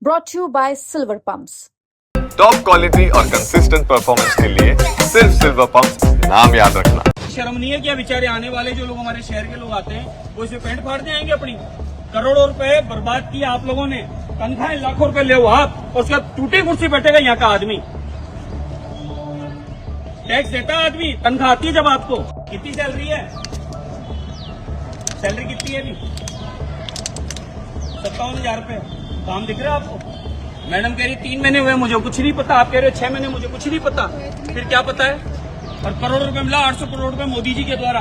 brought to you by Silver Pumps. Top quality और consistent performance के लिए सिर्फ सिल्वर पंप्स नाम याद रखना। शर्म नहीं है क्या बेचारे आने वाले जो लोग हमारे शहर के लोग आते हैं वो इसे पेंट फाड़ जाएंगे अपनी। करोड़ों रुपए बर्बाद किए आप लोगों ने, तनख्वाहें लाखों रुपए ले आप, और उसका टूटी कुर्सी बैठेगा यहाँ का आदमी। टैक्स देता है आदमी, तनख्वाह आती है जब आपको। कितनी सैलरी है? सैलरी कितनी है अभी? 57,000 रुपए। काम दिख रहा है आपको? मैडम कह रही 3 महीने हुए मुझे कुछ नहीं पता, आप कह रहे हो 6 महीने मुझे कुछ नहीं पता, फिर क्या पता है? और करोड़ रुपए मिला, 800 करोड़ रुपए मोदी जी के द्वारा।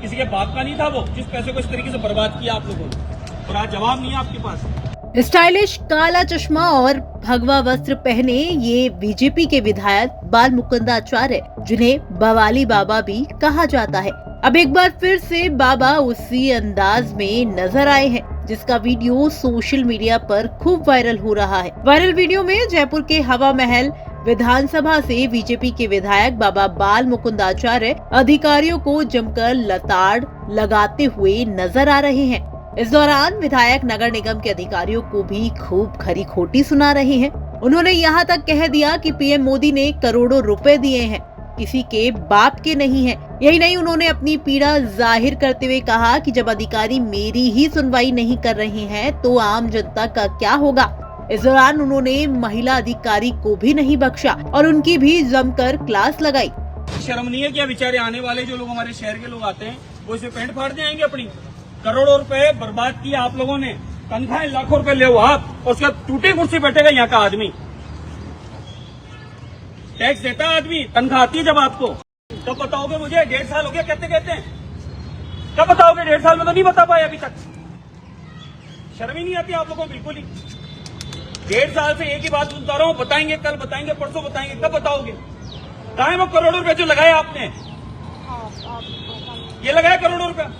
किसी के बाप का नहीं था वो, जिस पैसे को इस तरीके से बर्बाद किया आप लोगों ने, और आज जवाब नहीं है आपके पास। स्टाइलिश काला चश्मा और भगवा वस्त्र पहने ये बीजेपी के विधायक बाल मुकुंदाचार्य, जिन्हें बवाली बाबा भी कहा जाता है, अब एक बार फिर से बाबा उसी अंदाज में नजर आए हैं, जिसका वीडियो सोशल मीडिया पर खूब वायरल हो रहा है। वायरल वीडियो में जयपुर के हवा महल विधानसभा से बीजेपी के विधायक बाबा बाल मुकुंदाचार्य अधिकारियों को जमकर लताड़ लगाते हुए नजर आ रहे हैं। इस दौरान विधायक नगर निगम के अधिकारियों को भी खूब खरी खोटी सुना रहे हैं। उन्होंने यहाँ तक कह दिया कि पीएम मोदी ने करोड़ों रुपए दिए हैं, किसी के बाप के नहीं है। यही नहीं, उन्होंने अपनी पीड़ा जाहिर करते हुए कहा कि जब अधिकारी मेरी ही सुनवाई नहीं कर रहे हैं तो आम जनता का क्या होगा। इस दौरान उन्होंने महिला अधिकारी को भी नहीं बख्शा और उनकी भी जमकर क्लास लगाई। शर्म नहीं है क्या बेचारे आने वाले जो लोग हमारे शहर के लोग आते हैं वो इसे पेंट फाड़ जाएंगे अपनी। करोड़ों रुपए बर्बाद किए आप लोगों ने, तनख्वाहें लाखों रुपए ले आप, और उसका टूटी कुर्सी बैठेगा यहाँ का आदमी। टैक्स देता है आदमी, तनख्वाह आती है जब आपको। कब बताओगे मुझे? 1.5 साल हो गया कहते कहते। कब बताओगे? 1.5 साल में तो नहीं बता पाए अभी तक। शर्म ही नहीं आती आप लोगों को बिल्कुल ही। 1.5 साल से एक ही बात सुनता रहा हूँ, बताएंगे कल, बताएंगे परसों, बताएंगे। कब बताओगे? कहाँ है वो करोड़ों रुपए जो लगाए आपने? ये लगाया करोड़ों रुपया।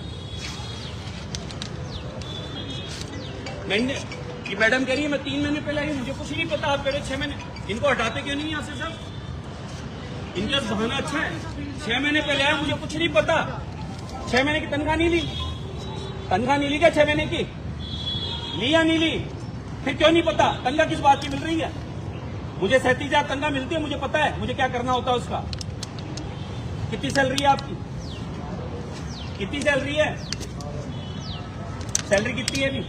ये मैडम कह रही है मैं 3 महीने पहले आई, मुझे कुछ नहीं पता, आप कह रहे 6 महीने। इनको हटाते क्यों नहीं यहाँ से सर? इनका बहाना अच्छा है। 6 महीने पहले आया, मुझे कुछ नहीं पता। 6 महीने की तनख्वाह नहीं ली? तनख्वाह नहीं ली क्या 6 महीने की? ली या नहीं ली? फिर क्यों नहीं पता? तनख्वाह किस बात की मिल रही है? मुझे 37,000 तनख्वाह मिलती है, मुझे पता है मुझे क्या करना होता है उसका। कितनी सैलरी है आपकी? कितनी सैलरी है? सैलरी कितनी है अभी?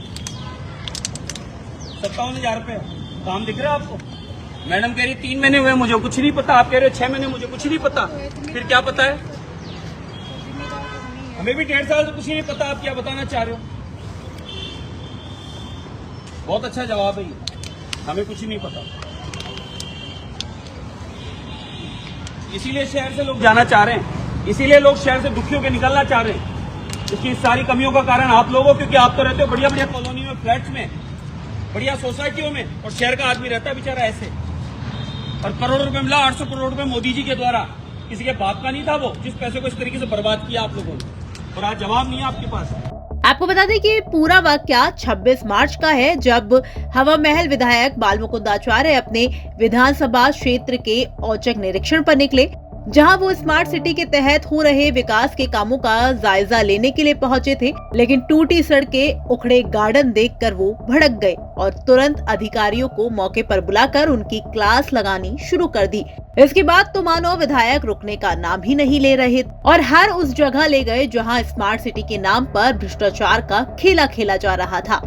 57,000 रुपए। काम दिख रहा है आपको? मैडम कह रही 3 महीने हुए मुझे कुछ नहीं पता, आप कह रहे हो 6 महीने मुझे कुछ नहीं पता, फिर क्या पता है? हमें भी 1.5 साल से कुछ नहीं पता, आप क्या बताना चाह रहे हो? बहुत अच्छा जवाब है ये, हमें कुछ नहीं पता। इसीलिए शहर से लोग जाना चाह रहे हैं, इसीलिए लोग शहर से दुखियों के निकलना चाह रहे हैं। इसकी सारी कमियों का कारण आप लोगों, क्योंकि आप तो रहते हो बढ़िया बढ़िया कॉलोनी में, फ्लैट्स में, बढ़िया सोसाइटियों में, और शहर का आदमी रहता है बेचारा ऐसे। और करोड़ों रुपए मिला, 800 करोड़ रुपए मोदी जी के द्वारा। किसी के बाप का नहीं था वो, जिस पैसे को इस तरीके से बर्बाद किया आप लोगों ने, और आज जवाब नहीं है आपके पास। आपको बता दें कि पूरा वाकया 26 मार्च का है, जब हवा महल विधायक बाल मुकुंदाचार्य अपने विधानसभा क्षेत्र के औचक निरीक्षण पर निकले, जहां वो स्मार्ट सिटी के तहत हो रहे विकास के कामों का जायजा लेने के लिए पहुंचे थे। लेकिन टूटी सड़कें, उखड़े गार्डन देखकर वो भड़क गए और तुरंत अधिकारियों को मौके पर बुलाकर उनकी क्लास लगानी शुरू कर दी। इसके बाद तो मानो विधायक रुकने का नाम ही नहीं ले रहे और हर उस जगह ले गए जहां स्मार्ट सिटी के नाम पर भ्रष्टाचार का खेला खेला जा रहा था।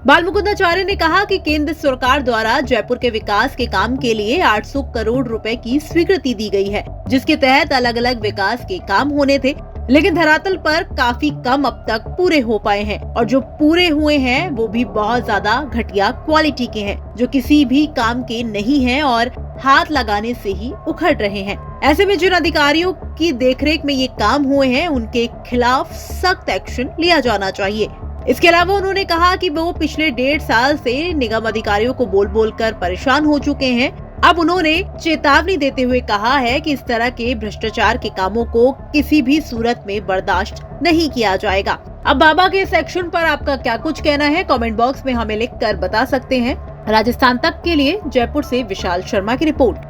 बाल मुकुंदाचार्य ने कहा कि केंद्र सरकार द्वारा जयपुर के विकास के काम के लिए 800 करोड़ रुपए की स्वीकृति दी गई है, जिसके तहत अलग अलग विकास के काम होने थे, लेकिन धरातल पर काफी कम अब तक पूरे हो पाए हैं, और जो पूरे हुए हैं वो भी बहुत ज्यादा घटिया क्वालिटी के हैं, जो किसी भी काम के नहीं हैं और हाथ लगाने से ही उखड़ रहे हैं। ऐसे में जिन अधिकारियों की देखरेख में ये काम हुए हैं उनके खिलाफ सख्त एक्शन लिया जाना चाहिए। इसके अलावा उन्होंने कहा कि वो पिछले 1.5 साल से निगम अधिकारियों को बोल बोल कर परेशान हो चुके हैं। अब उन्होंने चेतावनी देते हुए कहा है कि इस तरह के भ्रष्टाचार के कामों को किसी भी सूरत में बर्दाश्त नहीं किया जाएगा। अब बाबा के इस एक्शन पर आपका क्या कुछ कहना है, कमेंट बॉक्स में हमें लिखकर बता सकते हैं। राजस्थान तक के लिए जयपुर से विशाल शर्मा की रिपोर्ट।